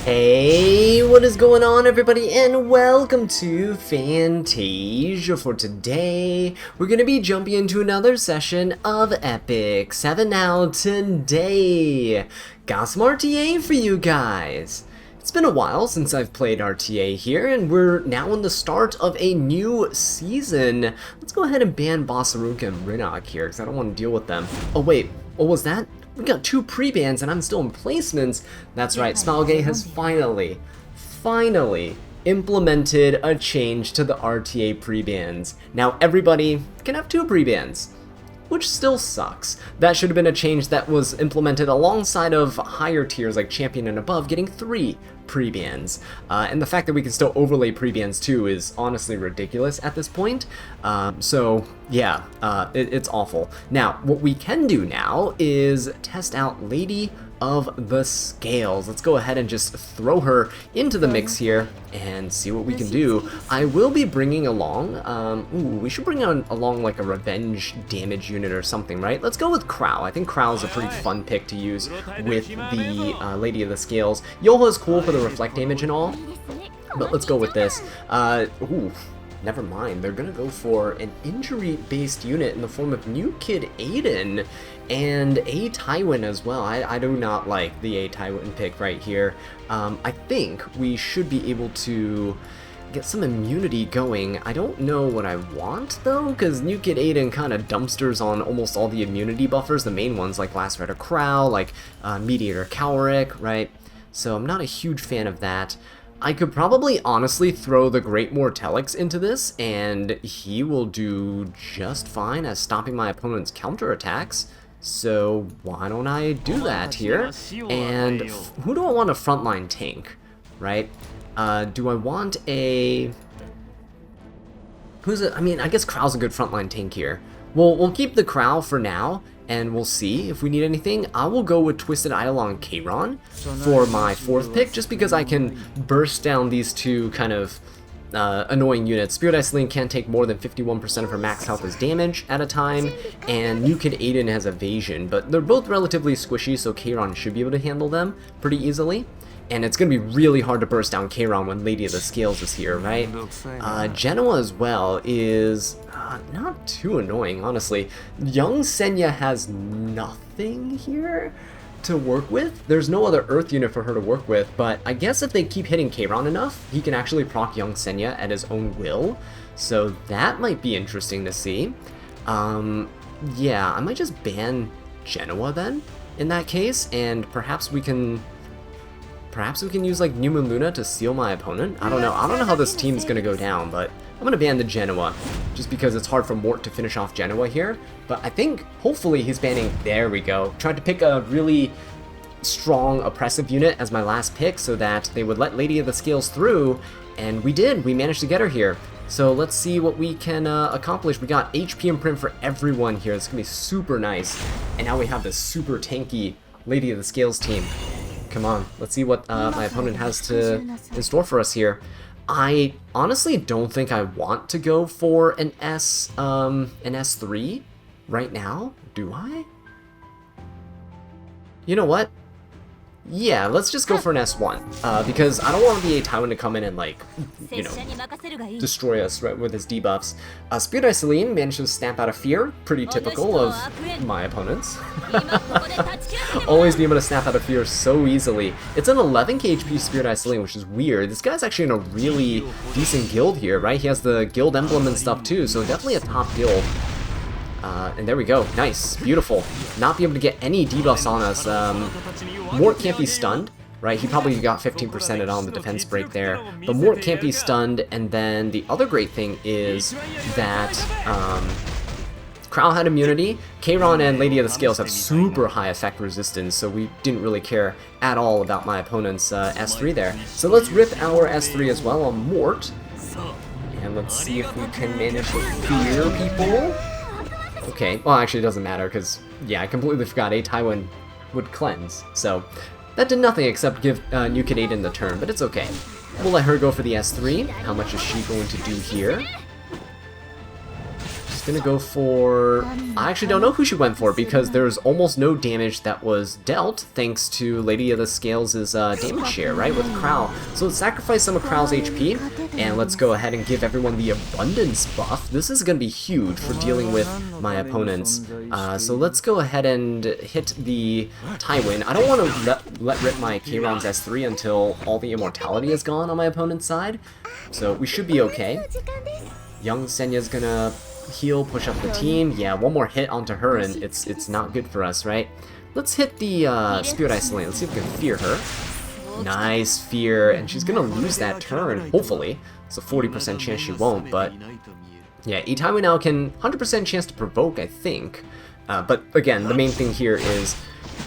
Hey, what is going on everybody, and welcome to Fantasia. For today, we're going to be jumping into another session of Epic 7 now today. Got some RTA for you guys. It's been a while since I've played RTA here, and we're now in the start of a new season. Let's go ahead and ban Bossaruka and Rinnock here, because I don't want to deal with them. Oh wait, what was that? We got 2 pre-bans and I'm still in placements. That's right, Smilegate has finally implemented a change to the RTA pre-bans. Now everybody can have 2 pre-bans, which still sucks. That should have been a change that was implemented alongside of higher tiers like Champion and above getting 3 pre-bans. And the fact that we can still overlay pre-bans too is honestly ridiculous at this point. So yeah, it's awful. Now, what we can do now is test out Lady of the Scales. Let's go ahead and just throw her into the mix here and see what we can do. I will be bringing along, we should bring along like a revenge damage unit or something, right? Let's go with Crow. I think Crow is a pretty fun pick to use with the Lady of the Scales. Yola is cool for the reflect damage and all, but let's go with this. Never mind, they're gonna go for an injury-based unit in the form of New Kid Aiden and A Tywin as well. I do not like the A Tywin pick right here. I think we should be able to get some immunity going. I don't know what I want though, because New Kid Aiden kind of dumpsters on almost all the immunity buffers, the main ones like Lacerator Crow, like Mediator Cowrick, right? So I'm not a huge fan of that. I could probably honestly throw the Great Mortelix into this, and he will do just fine as stopping my opponent's counterattacks. So why don't I do that here? And who do I want a frontline tank, right? Do I want a... I mean, I guess Crow's a good frontline tank here. We'll keep the Crow for now, and we'll see if we need anything. I will go with Twisted Eidolon Kayron for my 4th pick, just because I can burst down these 2 kind of annoying units. Spirit Iceline can't take more than 51% of her max health as damage at a time, and New Kid Aiden has evasion, but they're both relatively squishy, so Kayron should be able to handle them pretty easily. And it's going to be really hard to burst down Kayron when Lady of the Scales is here, right? Genoa as well is not too annoying, honestly. Young Senya has nothing here to work with. There's no other Earth unit for her to work with, but I guess if they keep hitting Kayron enough, he can actually proc Young Senya at his own will. So that might be interesting to see. Yeah, I might just ban Genoa then, in that case, and perhaps we can use like New Moon Luna to seal my opponent. I don't know how this team is going to go down, but I'm going to ban the Genoa, just because it's hard for Mort to finish off Genoa here. But I think, hopefully, he's banning... There we go. Tried to pick a really strong, oppressive unit as my last pick so that they would let Lady of the Scales through, and we did. We managed to get her here. So let's see what we can accomplish. We got HP imprint for everyone here. It's going to be super nice. And now we have this super tanky Lady of the Scales team. Come on, let's see what my opponent has in store for us here. I honestly don't think I want to go for an S3 right now, do I? You know what? Yeah, let's just go for an S1, because I don't want the A Tywin to come in and, like, you know, destroy us right, with his debuffs. Spirit Iceline managed to snap out of fear, pretty typical of my opponents. Always be able to snap out of fear so easily. It's an 11k HP Spirit Iceline, which is weird. This guy's actually in a really decent guild here, right? He has the guild emblem and stuff too, so definitely a top guild. And there we go. Nice. Beautiful. Not be able to get any debuffs on us. Mort can't be stunned, right? He probably got 15% on the defense break there. But Mort can't be stunned, and then the other great thing is that Crow had immunity. Kayron and Lady of the Scales have super high effect resistance, so we didn't really care at all about my opponent's S3 there. So let's rip our S3 as well on Mort. And let's see if we can manage to fear people. Okay, well actually it doesn't matter, because, yeah, I completely forgot A Tywin would cleanse, so that did nothing except give New Kid Aiden the turn, but it's okay. We'll let her go for the S3. How much is she going to do here? Just gonna go for... I actually don't know who she went for because there's almost no damage that was dealt thanks to Lady of the Scales' damage share, right, with Crow. So let's sacrifice some of Crow's HP, and let's go ahead and give everyone the Abundance buff. This is gonna be huge for dealing with my opponents. So let's go ahead and hit the Tywin. I don't want to let rip my Kron's S3 until all the immortality is gone on my opponent's side, so we should be okay. Young Senya's gonna heal, push up the team. Yeah, one more hit onto her and it's not good for us, right? Let's hit the Spirit Isolate. Let's see if we can fear her. Nice fear, and she's gonna lose that turn, hopefully. It's a 40% chance she won't, but yeah, Tywin now can 100% chance to provoke, I think. But again, the main thing here is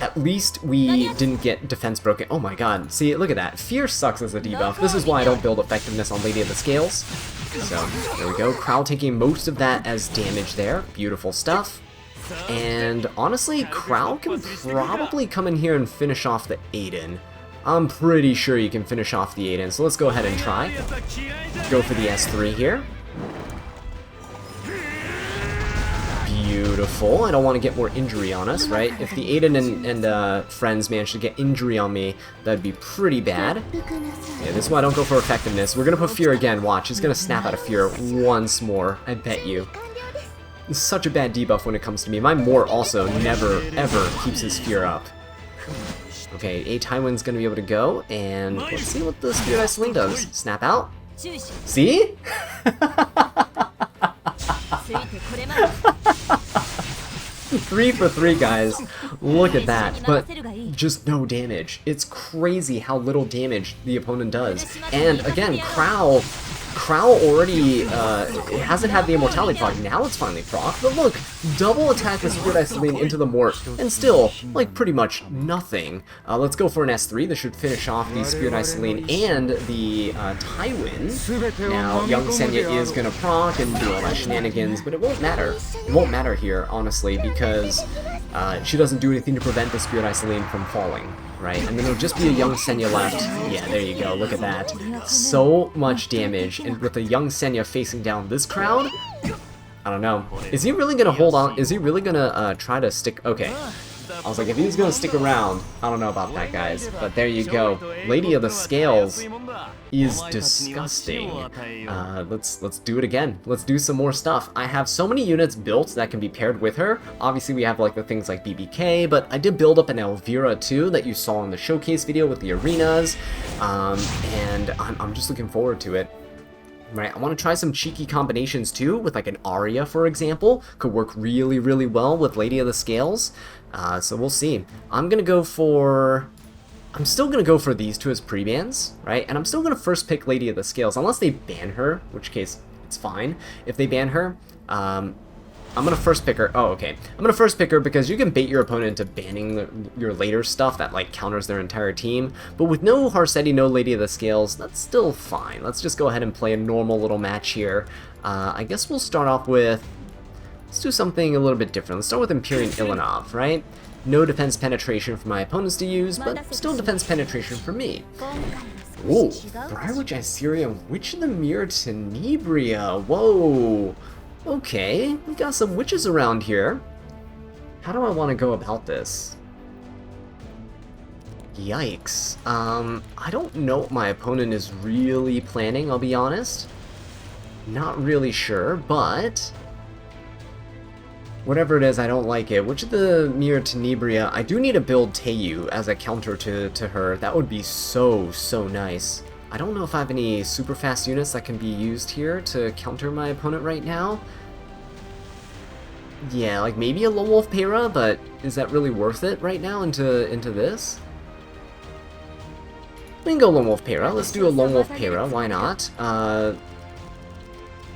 at least we didn't get defense broken. Oh my god, see, look at that. Fear sucks as a debuff. This is why I don't build effectiveness on Lady of the Scales. So, there we go. Crow taking most of that as damage there. Beautiful stuff. And honestly, Crow can probably come in here and finish off the Aiden. I'm pretty sure you can finish off the Aiden, so let's go ahead and try. Go for the S3 here. Beautiful. I don't want to get more injury on us, right? If the Aiden and friends manage to get injury on me, that'd be pretty bad. Yeah, this is why I don't go for effectiveness. We're going to put Fear again. Watch, he's going to snap out of Fear once more. I bet you. It's such a bad debuff when it comes to me. My Mort also never, ever keeps his Fear up. Okay, Tywin's going to be able to go, and let's see what the Spirit Isolate does. Snap out. See? 3 for 3, guys. Look at that. But just no damage. It's crazy how little damage the opponent does. And again, Crow already hasn't had the immortality proc. Now it's finally proc. But look, double attack with Spirit Isolate into the Mort, and still, like, pretty much nothing. Let's go for an S3. This should finish off the Spirit Isolate and the Tywin. Now, Young Senya is gonna proc and do all that shenanigans, but it won't matter. It won't matter here, honestly, because she doesn't do anything to prevent the Spirit Isolate from falling. Right, and then it'll just be a Young Senya left. Yeah, there you go, look at that. So much damage, and with a Young Senya facing down this crowd, I don't know. Is he really gonna hold on? Is he really gonna try to stick? Okay. I was like, if he's gonna stick around, I don't know about that, guys. But there you go. Lady of the Scales is disgusting. Let's do it again. Let's do some more stuff. I have so many units built that can be paired with her. Obviously, we have like the things like BBK, but I did build up an Elvira too that you saw in the showcase video with the arenas, and I'm just looking forward to it. Right, I want to try some cheeky combinations too, with like an Arya, for example. Could work really, really well with Lady of the Scales. So we'll see. I'm still gonna go for these two as pre-bans, right? And I'm still gonna first pick Lady of the Scales, unless they ban her, in which case it's fine. If they ban her, I'm gonna first pick her. Oh, okay. I'm gonna first pick her because you can bait your opponent into banning your later stuff that like counters their entire team. But with no Harsetti, no Lady of the Scales, that's still fine. Let's just go ahead and play a normal little match here. I guess we'll start off with... Let's do something a little bit different. Let's start with Empyrean Ilanov, right? No defense penetration for my opponents to use, but still defense penetration for me. Ooh, Briarwitch Assyria, Witch of the Mirror Tenebria. Whoa. Okay, we got some witches around here. How do I want to go about this? Yikes. I don't know what my opponent is really planning, I'll be honest. Not really sure, but... whatever it is, I don't like it. Witch of the Mirror Tenebria, I do need to build Teiyu as a counter to her. That would be so nice. I don't know if I have any super fast units that can be used here to counter my opponent right now. Yeah, like maybe a Lone Wolf Para, but is that really worth it right now into this? We can go Lone Wolf Para. Let's do a Lone Wolf Para, why not?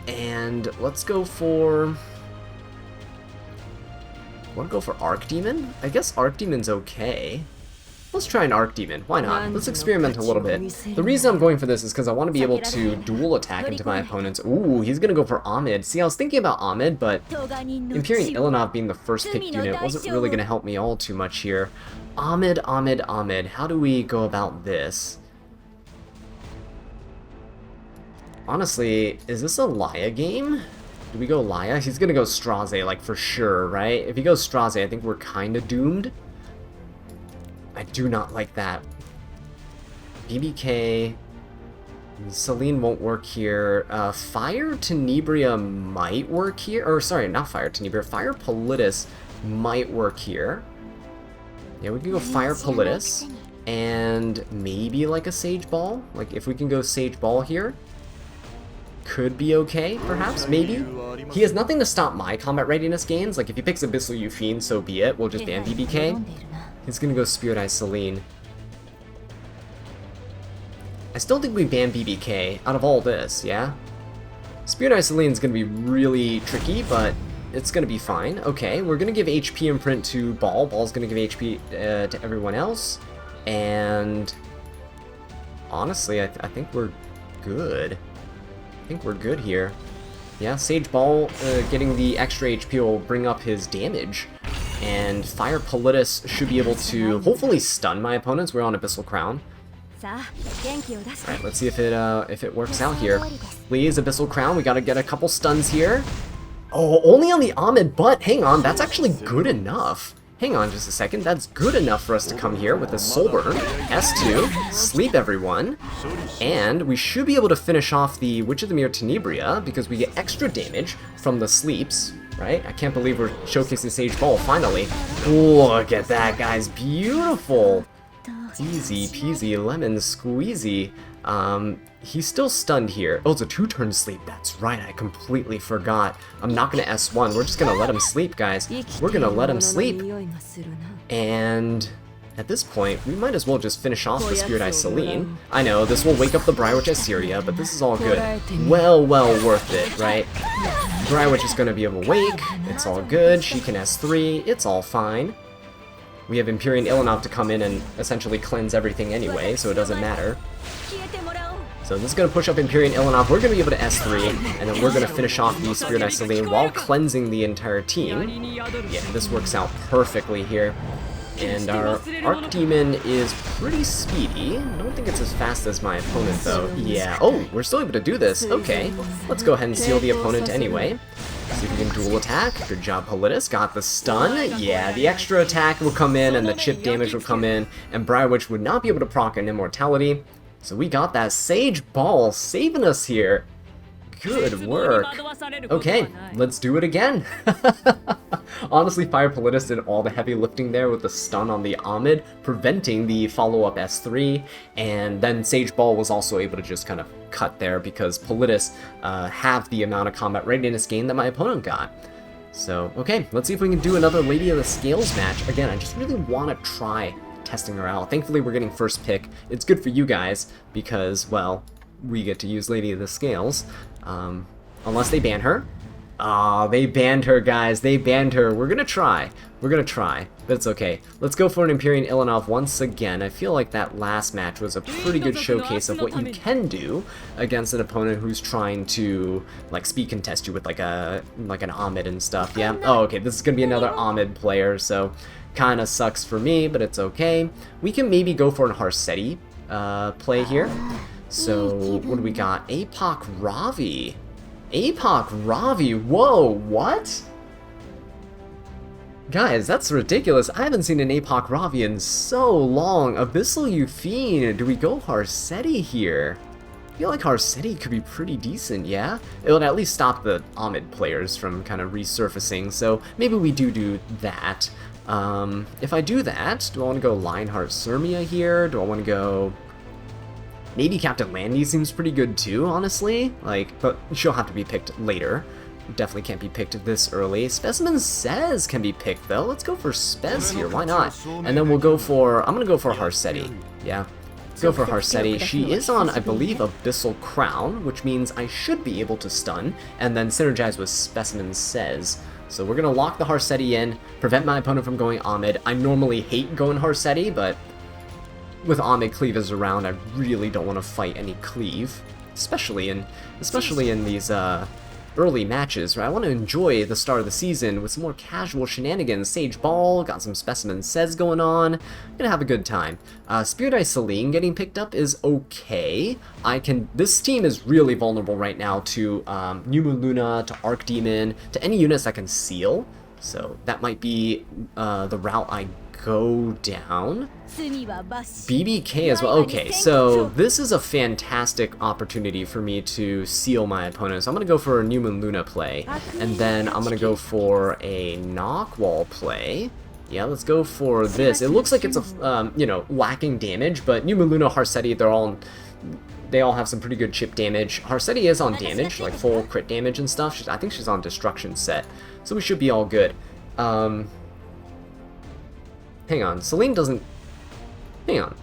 And let's go for... want to go for Archdemon? I guess Arcdemon's okay. Let's try an Archdemon. Why not? Let's experiment a little bit. The reason I'm going for this is because I want to be able to dual attack into my opponents. Ooh, he's going to go for Ahmed. See, I was thinking about Ahmed, but Empyrean Ilanov being the first pick unit wasn't really going to help me all too much here. Ahmed. How do we go about this? Honestly, is this a Laia game? Do we go Laya? He's gonna go Straze, like, for sure, right? If he goes Straze, I think we're kind of doomed. I do not like that. BBK... Celine won't work here. Fire Tenebria might work here. Or, sorry, not Fire Tenebria. Fire Politis might work here. Yeah, we can go Fire Politis. And maybe, like, a Sage Ball. Like, if we can go Sage Ball here. Could be okay, perhaps, maybe. He has nothing to stop my combat readiness gains. Like, if he picks Abyssal Euphine, so be it. We'll just ban BBK. He's gonna go Spirit Eye Celine. I still think we ban BBK out of all this, yeah? Spirit Eye Celine is gonna be really tricky, but it's gonna be fine. Okay, we're gonna give HP imprint to Ball. Ball's gonna give HP to everyone else. And honestly, I think we're good. I think we're good here. Yeah, Sage Ball getting the extra HP will bring up his damage. And Fire Politis should be able to hopefully stun my opponents. We're on Abyssal Crown. Alright, let's see if it works out here. Please, Abyssal Crown, we gotta get a couple stuns here. Oh, only on the Ahmed, but hang on, that's actually good enough. Hang on just a second, that's good enough for us to come here with a Soul Burn, S2, sleep everyone, and we should be able to finish off the Witch of the Mirror Tenebria because we get extra damage from the sleeps, right? I can't believe we're showcasing Sage Ball finally. Look at that, guys, beautiful! Easy peasy lemon squeezy. He's still stunned here. Oh, it's a 2-turn sleep. That's right, I completely forgot. I'm not gonna S1. We're just gonna let him sleep, guys. We're gonna let him sleep. And at this point, we might as well just finish off the Spirit Eye Celine. I know, this will wake up the Briarwitch Assyria, but this is all good. Well worth it, right? Briarwitch is gonna be awake. It's all good. She can S3. It's all fine. We have Empyrean Ilanov to come in and essentially cleanse everything anyway, so it doesn't matter. So this is going to push up Empyrean Ilanov. We're going to be able to S3, and then we're going to finish off the Spirit Eye Celine while cleansing the entire team. Yeah, this works out perfectly here. And our Archdemon is pretty speedy. I don't think it's as fast as my opponent, though. Yeah. Oh, we're still able to do this. Okay. Let's go ahead and seal the opponent anyway. See if we can dual attack. Good job, Politis. Got the stun. Yeah, the extra attack will come in, and the chip damage will come in, and Briarwitch would not be able to proc an Immortality. So we got that Sage Ball saving us here. Good work. Okay, let's do it again. Honestly, Fire Politis did all the heavy lifting there with the stun on the Ahmed, preventing the follow-up S3, and then Sage Ball was also able to just kind of cut there because Politis have the amount of combat readiness gain that my opponent got. So, okay, let's see if we can do another Lady of the Scales match. Again, I just really want to try testing her out. Thankfully, we're getting first pick. It's good for you guys because, well, we get to use Lady of the Scales. Unless they ban her. Aw, they banned her, guys. They banned her. We're gonna try. We're gonna try, but it's okay. Let's go for an Empyrean Ilanov once again. I feel like that last match was a pretty good showcase of what you can do against an opponent who's trying to, like, speed contest you with, like, an Ahmed and stuff, yeah? Oh, okay, this is gonna be another Ahmed player, so kinda sucks for me, but it's okay. We can maybe go for an Harsetti play here. So, what do we got? Apoc Ravi. Apoc Ravi, whoa, what? Guys, that's ridiculous. I haven't seen an Apoc Ravi in so long. Abyssal Euphine, do we go Harsetti here? I feel like Harsetti could be pretty decent, yeah? It would at least stop the Ahmed players from kind of resurfacing, so maybe we do that. If I do that, do I want to go Lionheart Sirmia here? Do I want to go... Maybe Captain Landy seems pretty good too, honestly. Like, but she'll have to be picked later. Definitely can't be picked this early. Specimen Says can be picked though. Let's go for Spez here, why not? And then we'll go for, I'm gonna go for Harsetti. Yeah, let's go for Harsetti. She is on, I believe, Abyssal Crown, which means I should be able to stun and then synergize with Specimen Says. So we're gonna lock the Harsetti in, prevent my opponent from going Ahmed. I normally hate going Harsetti, but with Ahmed Cleave is around, I really don't want to fight any Cleave, especially in these early matches, right? I want to enjoy the start of the season with some more casual shenanigans. Sage Ball, got some Specimen Says going on. Gonna have a good time. Spirit Eye Celine getting picked up is okay. This team is really vulnerable right now to New Moon Luna, to Arc Demon, to any units that can seal. So that might be the route I go down. BBK as well. Okay, so this is a fantastic opportunity for me to seal my opponent. So I'm going to go for a New Moon Luna play, and then I'm going to go for a Knockwall play. Yeah, let's go for this. It looks like it's a, you know, lacking damage, but New Moon Luna, Harsetti, they all have some pretty good chip damage. Harsetti is on damage, like full crit damage and stuff. I think she's on destruction set, so we should be all good. Hang on, Celine doesn't... Hang on.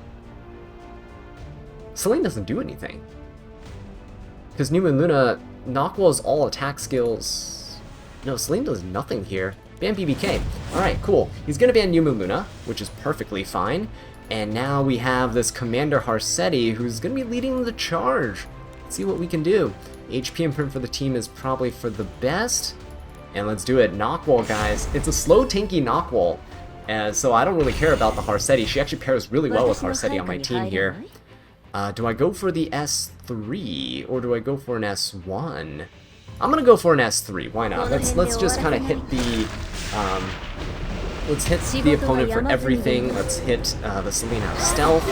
Celine doesn't do anything. Because New Moon Luna, Knockwall's all attack skills... No, Celine does nothing here. Ban BBK. Alright, cool. He's gonna ban New Moon Luna, which is perfectly fine. And now we have this Commander Harsetti, who's gonna be leading the charge. Let's see what we can do. HP imprint for the team is probably for the best. And let's do it. Knockwall, guys. It's a slow, tanky Knockwall. So I don't really care about the Harsetti. She actually pairs really well with Harsetti on my team here. Do I go for the S3 or do I go for an S1? I'm gonna go for an S3. Why not? Let's just kind of hit the let's hit the opponent for everything. Let's hit the Celine out of stealth.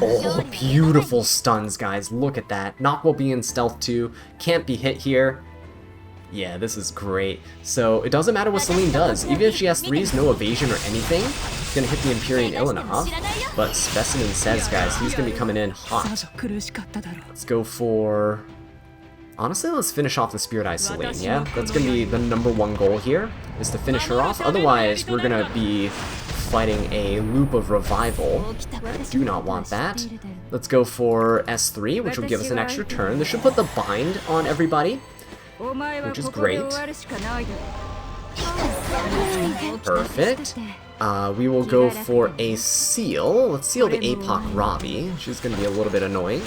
Oh, beautiful stuns, guys. Look at that. Knockwall being in stealth too. Can't be hit here. Yeah, this is great. So it doesn't matter what Celine does. Even if she has 3s, no evasion or anything, it's gonna hit the Empyrean Ilinov. But Specimen Says, guys, he's gonna be coming in hot. Let's go for... Honestly, let's finish off the Spirit Eye Celine, yeah? That's gonna be the #1 goal here, is to finish her off. Otherwise, we're gonna be fighting a loop of revival. I do not want that. Let's go for S3, which will give us an extra turn. This should put the bind on everybody, which is great. Perfect. We will go for a seal. Let's seal the Apoc Ravi. She's going to be a little bit annoying.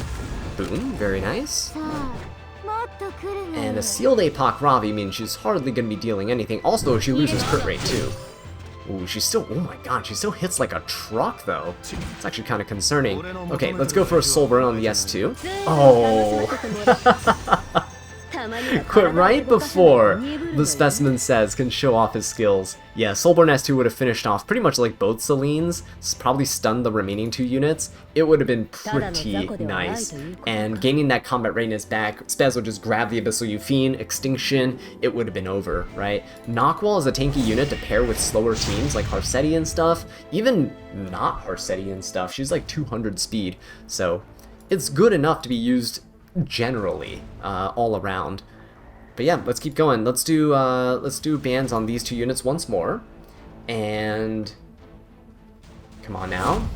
Boom. Very nice. And a sealed Apoc Ravi means she's hardly going to be dealing anything. Also, she loses crit rate too. Ooh, she's still... Oh my god, she still hits like a truck though. It's actually kind of concerning. Okay, let's go for a Soul Burn on the S2. Oh... Quit right before the Specimen Says can show off his skills. Yeah, Soulborn S2 would have finished off pretty much like both Celines, probably stunned the remaining 2 units. It would have been pretty nice. And gaining that combat readiness back, Spez would just grab the Abyssal Euphine, Extinction, it would have been over, right? Knockwall is a tanky unit to pair with slower teams like Harsetti and stuff. Even not Harsetti and stuff, she's like 200 speed. So it's good enough to be used generally all around. But yeah, let's keep going. Let's do bans on these 2 units once more. And come on now.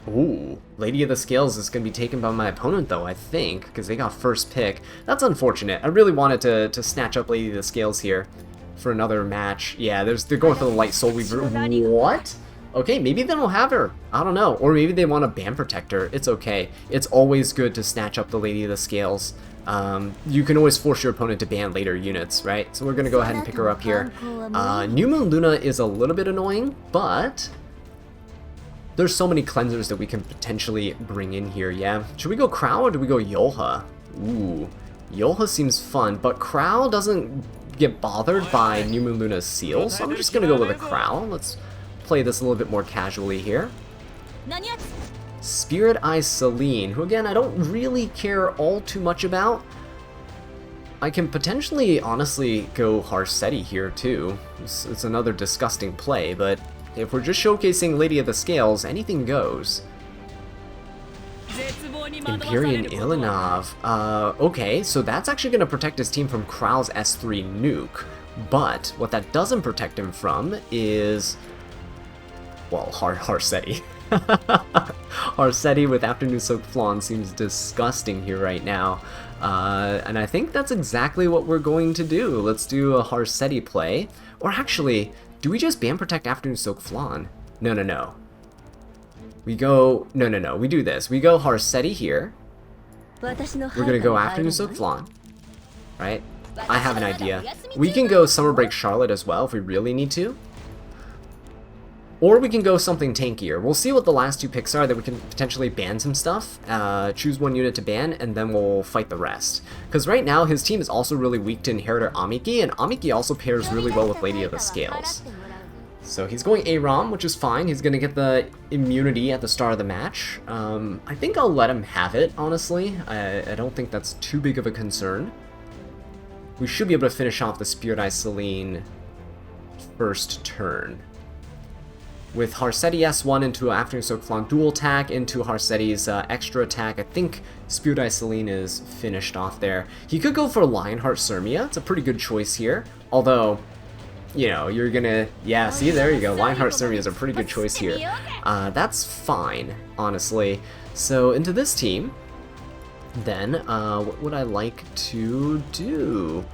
Ooh, Lady of the Scales is going to be taken by my opponent though, I think, because they got first pick. That's unfortunate. I really wanted to snatch up Lady of the Scales here for another match. Yeah, they're going for the Light Soul Weaver. What? Okay, maybe they don't have her. I don't know. Or maybe they want a Ban Protector. It's okay. It's always good to snatch up the Lady of the Scales. You can always force your opponent to ban later units, right? So we're going to go ahead and pick her up here. New Moon Luna is a little bit annoying, but there's so many cleansers that we can potentially bring in here, yeah? Should we go Crow or do we go Yolha? Ooh, Yolha seems fun, but Crow doesn't get bothered by New Moon Luna's seal, so I'm just going to go with a Crow. Let's play this a little bit more casually here. Spirit Eye Celine, who again I don't really care all too much about. I can potentially honestly go Harsetti here too. It's another disgusting play, but if we're just showcasing Lady of the Scales, anything goes. Empyrean Ilinov. Okay, so that's actually going to protect his team from Kral's S3 nuke, but what that doesn't protect him from is... well, Harsetti. Harsetti with Afternoon Soaked Flan seems disgusting here right now. And I think that's exactly what we're going to do. Let's do a Harsetti play. Or actually, do we just ban protect Afternoon Soaked Flan? No. We go... No. We do this. We go Harsetti here. We're going to go Afternoon Soaked Flan. right? I have an idea. We can go Summer Break Charlotte as well if we really need to. Or we can go something tankier. We'll see what the last two picks are that we can potentially ban some stuff, choose one unit to ban, and then we'll fight the rest. Because right now his team is also really weak to Inheritor Amiki, and Amiki also pairs really well with Lady of the Scales. So he's going AROM, which is fine. He's going to get the immunity at the start of the match. I think I'll let him have it, honestly. I don't think that's too big of a concern. We should be able to finish off the Spirit Eye Celine first turn. With Harseti S1 into Afternoon Soak Flonk dual attack into Harseti's extra attack, I think Spirit Eye Celine is finished off there. He could go for Lionheart Sirmia. It's a pretty good choice here. Although, you know, you're gonna... Yeah, see, there you go. Lionheart Sirmia is a pretty good choice here. That's fine, honestly. So, into this team, then, what would I like to do?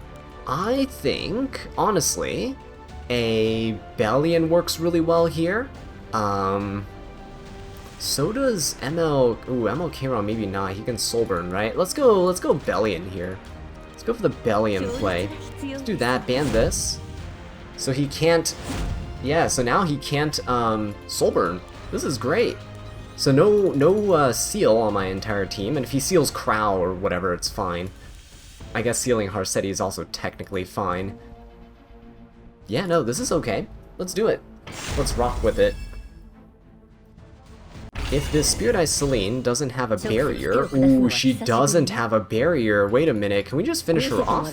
I think, honestly, a Bellion works really well here. So does ML... Ooh, ML Kron maybe not. He can Soulburn, right? Let's go Bellion here. Let's go for the Bellion play. Let's do that, ban this. So he can't... Yeah, so now he can't Soulburn. This is great. So no seal on my entire team, and if he seals Crow or whatever, it's fine. I guess sealing Harseti is also technically fine. Yeah, no, this is okay. Let's do it. Let's rock with it. If this Spirit Eye Celine doesn't have a barrier... Ooh, she doesn't have a barrier. Wait a minute, can we just finish her off?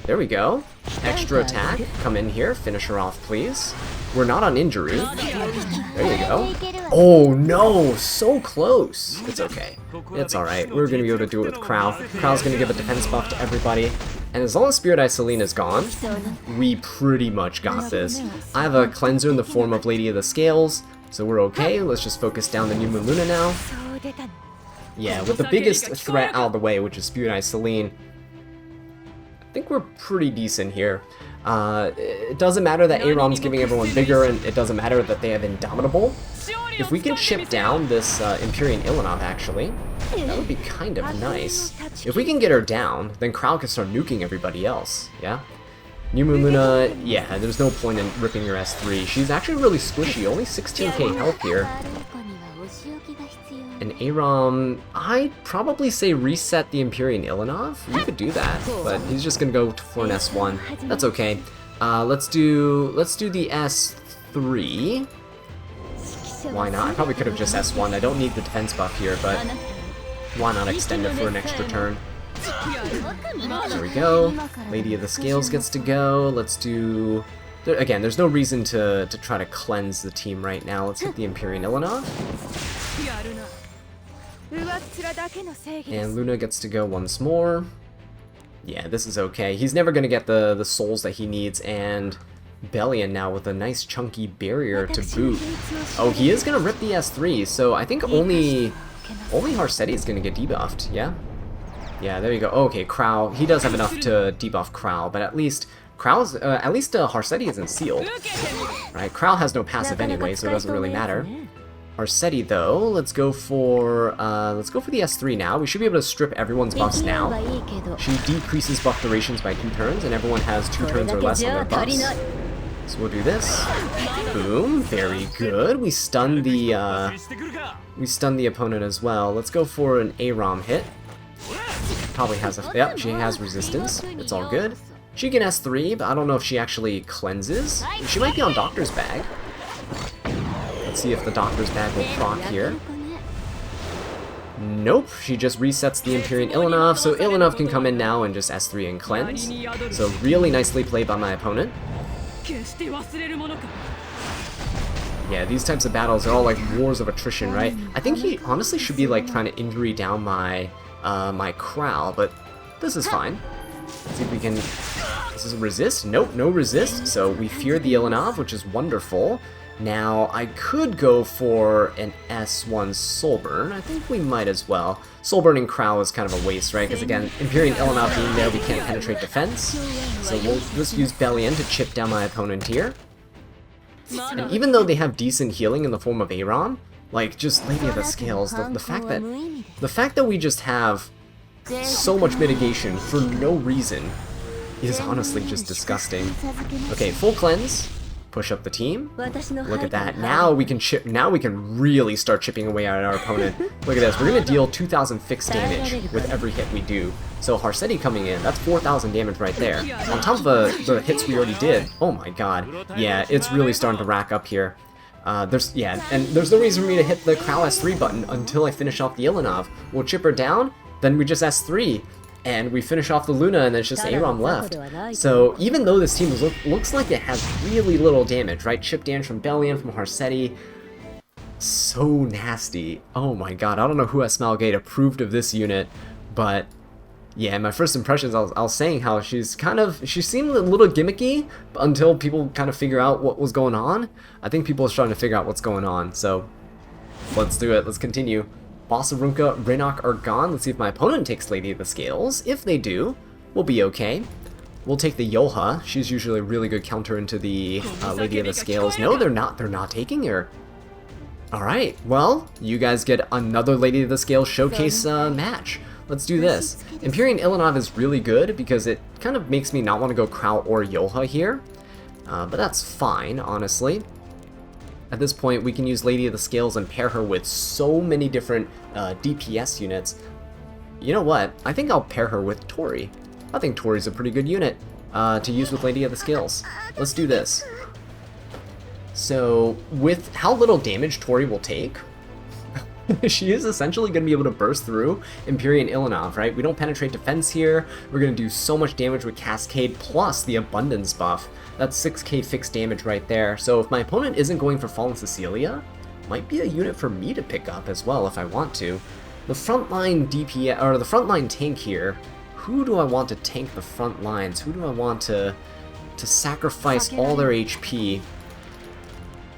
There we go. Extra attack. Come in here, finish her off, please. We're not on injury. There you go. Oh no, so close. It's okay. It's alright. We're going to be able to do it with Crow. Crow's going to give a defense buff to everybody. And as long as Spirit Eye Celine is gone, we pretty much got this. I have a cleanser in the form of Lady of the Scales, so we're okay. Let's just focus down the New Moon Luna now. Yeah, with the biggest threat out of the way, which is Spirit Eye Celine, I think we're pretty decent here. It doesn't matter that AROM's giving everyone vigor, and it doesn't matter that they have Indomitable. If we can chip down this Empyrean Ilanov, actually, that would be kind of nice. If we can get her down, then Crow can start nuking everybody else, yeah? New Moon Luna, yeah, there's no point in ripping her S3. She's actually really squishy, only 16k health here. And AROM, I'd probably say reset the Empyrean Ilanov. You could do that, but he's just gonna go for an S1. That's okay. Let's do the S3. Why not? I probably could have just S1. I don't need the defense buff here, but why not extend it for an extra turn? There we go. Lady of the Scales gets to go. Let's do... Again, there's no reason to try to cleanse the team right now. Let's hit the Empyrean Ilanov. And Luna gets to go once more. Yeah, this is okay. He's never going to get the souls that he needs, and Bellion now with a nice chunky barrier to boot. Oh, he is going to rip the S3, so I think only Harseti is going to get debuffed, yeah? Yeah, there you go. Okay, Crow, he does have enough to debuff Crow, but at least Harseti isn't sealed. Right, Crow has no passive anyway, so it doesn't really matter. Harseti though, let's go for the S3 now. We should be able to strip everyone's buffs now. She decreases buff durations by 2 turns, and everyone has 2 turns or less on their buffs. So we'll do this. Boom, very good. We stun the opponent as well. Let's go for an AROM hit. Probably has a... Yep, she has resistance. It's all good. She can S3, but I don't know if she actually cleanses. She might be on Doctor's Bag. Let's see if the Doctor's Bag will proc here. Nope, she just resets the Empyrean Ilanov, so Ilanov can come in now and just S3 and cleanse. So really nicely played by my opponent. Yeah, these types of battles are all like wars of attrition, right? I think he honestly should be like trying to injury down my my Crow, but this is fine. Let's see if we can... This is a resist? Nope, no resist. So we fear the Ilanov, which is wonderful. Now, I could go for an S1 Soulburn. I think we might as well. Soulburn and Crow is kind of a waste, right? Because again, Empyrean Ilanov being there, we can't penetrate defense. So we'll just use Bellion to chip down my opponent here. And even though they have decent healing in the form of AROM, like just Lady of the Scales, the fact that we just have so much mitigation for no reason is honestly just disgusting. Okay, full cleanse. Push up the team. Look at that. Now we can chip. Now we can really start chipping away at our opponent. Look at this. We're gonna deal 2,000 fixed damage with every hit we do. So Harseti coming in, that's 4,000 damage right there. On top of the hits we already did. Oh my god. Yeah, it's really starting to rack up here. There's no reason for me to hit the Crow S3 button until I finish off the Ilanov. We'll chip her down, then we just S3. And we finish off the Luna, and there's just Aram left. So even though this team looks like it has really little damage, right? Chip damage from Bellion, from Harseti. So nasty. Oh my god, I don't know who at Smilegate approved of this unit, but yeah, my first impressions, I was saying how she seemed a little gimmicky until people kind of figure out what was going on. I think people are starting to figure out what's going on, so let's do it. Let's continue. Boss of Runka, Raynok are gone. Let's see if my opponent takes Lady of the Scales. If they do, we'll be okay. We'll take the Yoha. She's usually a really good counter into the Lady of the Scales. No, they're not. They're not taking her. Alright, well, you guys get another Lady of the Scales showcase match. Let's do this. Empyrean Ilanov is really good because it kind of makes me not want to go Crow or Yoha here. But that's fine, honestly. At this point, we can use Lady of the Scales and pair her with so many different DPS units. You know what? I think I'll pair her with Tori. I think Tori's a pretty good unit to use with Lady of the Scales. Let's do this. So, with how little damage Tori will take, she is essentially going to be able to burst through Empyrean Ilanov, right? We don't penetrate defense here. We're going to do so much damage with Cascade plus the Abundance buff. That's 6k fixed damage right there. So if my opponent isn't going for Fallen Cecilia, might be a unit for me to pick up as well if I want to. The frontline DPS, or the frontline tank here, who do I want to tank the front lines? Who do I want to sacrifice all their HP?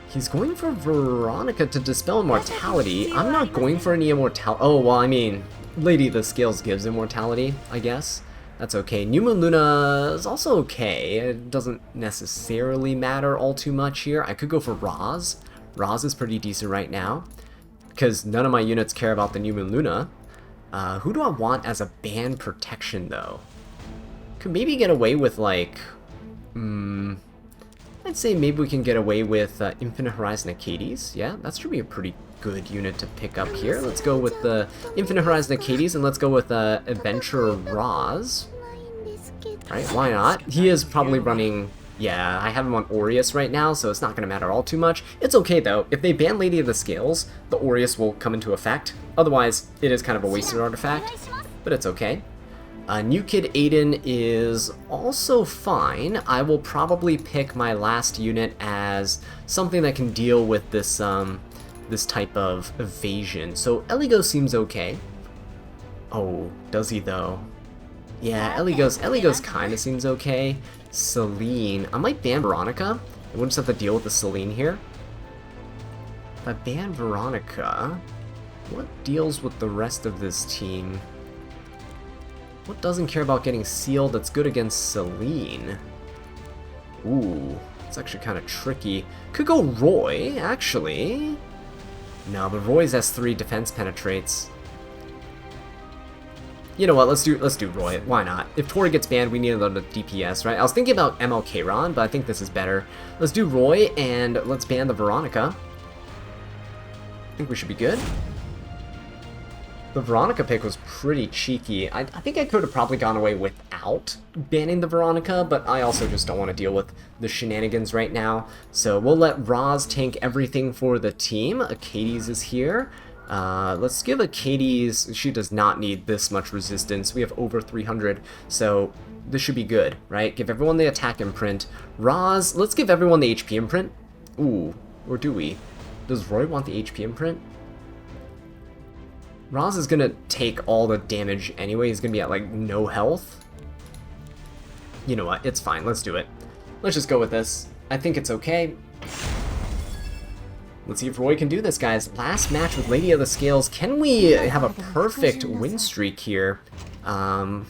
He's going for Veronica to dispel immortality. I'm not going for any immortality. Oh, well, I mean, Lady of the Scales gives immortality, I guess. That's okay. New Moon Luna is also okay. It doesn't necessarily matter all too much here. I could go for Roz. Roz is pretty decent right now, because none of my units care about the New Moon Luna. Who do I want as a band protection, though? Could maybe get away with, like... I'd say maybe we can get away with Infinite Horizon Acades. Yeah, that should be a pretty good unit to pick up here. Let's go with the Infinite Horizon Acades, and let's go with Adventurer Roz. Right, why not? He is probably running... Yeah, I have him on Aureus right now, so it's not going to matter all too much. It's okay, though. If they ban Lady of the Scales, the Aureus will come into effect. Otherwise, it is kind of a wasted artifact, but it's okay. New Kid Aiden is also fine. I will probably pick my last unit as something that can deal with this this type of evasion. So Eligo seems okay. Oh, does he though? Yeah, Eligo's kind of seems okay. Celine, I might ban Veronica. We'll just have to deal with the Celine here. If I ban Veronica, what deals with the rest of this team? What doesn't care about getting sealed that's good against Celine? Ooh, it's actually kind of tricky. Could go Roy, actually. No, but Roy's S3 defense penetrates. You know what, let's do Roy. Why not? If Tori gets banned, we need a little DPS, right? I was thinking about MLK Ron, but I think this is better. Let's do Roy, and let's ban the Veronica. I think we should be good. The Veronica pick was pretty cheeky. I think I could have probably gone away without banning the Veronica, but I also just don't want to deal with the shenanigans right now. So we'll let Roz tank everything for the team. Acades is here. Let's give Acades... She does not need this much resistance. We have over 300, so this should be good, right? Give everyone the attack imprint. Roz, let's give everyone the HP imprint. Ooh, or do we? Does Roy want the HP imprint? Roz is gonna take all the damage anyway. He's gonna be at, like, no health. You know what? It's fine. Let's do it. Let's just go with this. I think it's okay. Let's see if Roy can do this, guys. Last match with Lady of the Scales. Can we have a perfect win streak here? I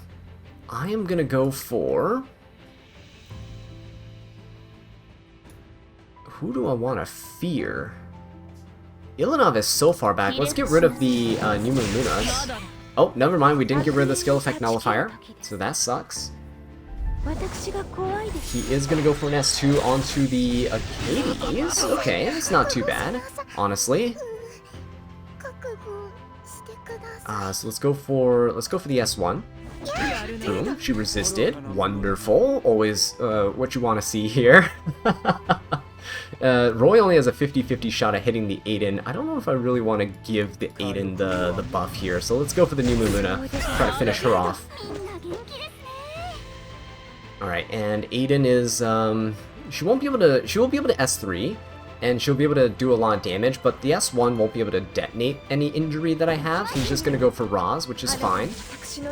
am gonna go for... Who do I want to fear? Ilanov is so far back. Let's get rid of the New Moon Lunas. Oh, never mind, we didn't get rid of the skill effect nullifier, so that sucks. He is going to go for an S2 onto the Achades. Okay, that's not too bad, honestly. So let's go for the S1. Boom, she resisted. Wonderful. Always what you want to see here. Roy only has a 50-50 shot at hitting the Aiden. I don't know if I really want to give the Aiden the buff here, so let's go for the new Luna. Try to finish her off. Alright, and Aiden is she won't be able to S3, and she'll be able to do a lot of damage, but the S1 won't be able to detonate any injury that I have. He's just gonna go for Roz, which is fine.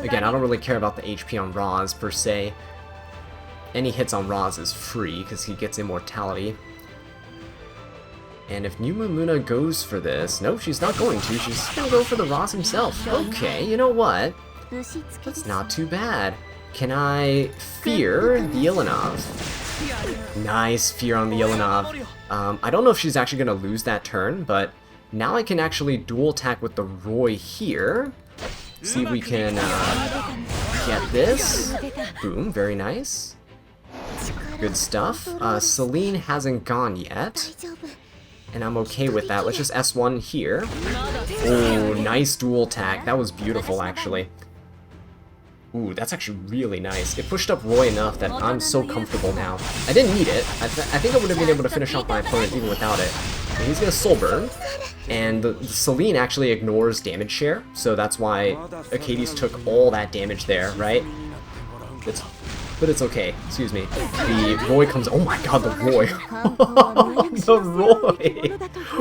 Again, I don't really care about the HP on Roz per se. Any hits on Roz is free because he gets immortality. And if New Moon Luna goes for this, no, she's not going to. She's gonna go for the Roz himself. Okay, you know what? That's not too bad. Can I fear the Ilanov? Nice fear on the Ilanov. I don't know if she's actually going to lose that turn, but now I can actually dual attack with the Roy here. See if we can get this. Boom, very nice. Good stuff. Celine hasn't gone yet, and I'm okay with that. Let's just S1 here. Oh, nice dual attack. That was beautiful, actually. Ooh, that's actually really nice. It pushed up Roy enough that I'm so comfortable now. I didn't need it. I think I would have been able to finish off my opponent even without it. And he's gonna Soul Burn, and the Celine actually ignores damage share, so that's why Achades took all that damage there, right? But it's okay. Excuse me. The Roy comes. Oh my God, the Roy! The Roy!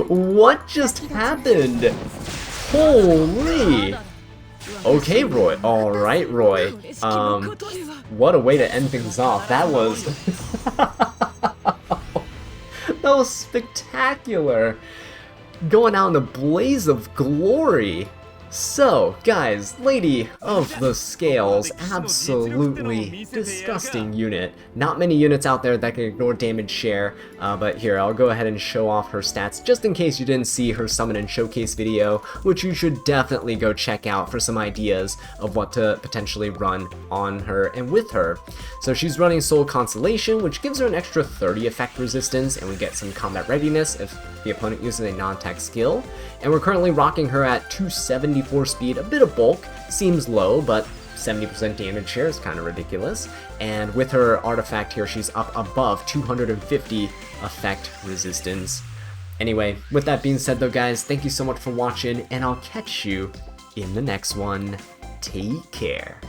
What just happened? Holy! Okay, Roy. Alright, Roy. What a way to end things off. That was... that was spectacular. Going out in a blaze of glory. So, guys, Lady of the Scales, absolutely disgusting unit. Not many units out there that can ignore damage share, but here, I'll go ahead and show off her stats just in case you didn't see her Summon and Showcase video, which you should definitely go check out for some ideas of what to potentially run on her and with her. So she's running Soul Consolation, which gives her an extra 30 effect resistance, and we get some combat readiness if the opponent uses a non-attack skill. And we're currently rocking her at 274 speed, a bit of bulk, seems low, but 70% damage share is kind of ridiculous. And with her artifact here, she's up above 250 effect resistance. Anyway, with that being said though, guys, thank you so much for watching, and I'll catch you in the next one. Take care.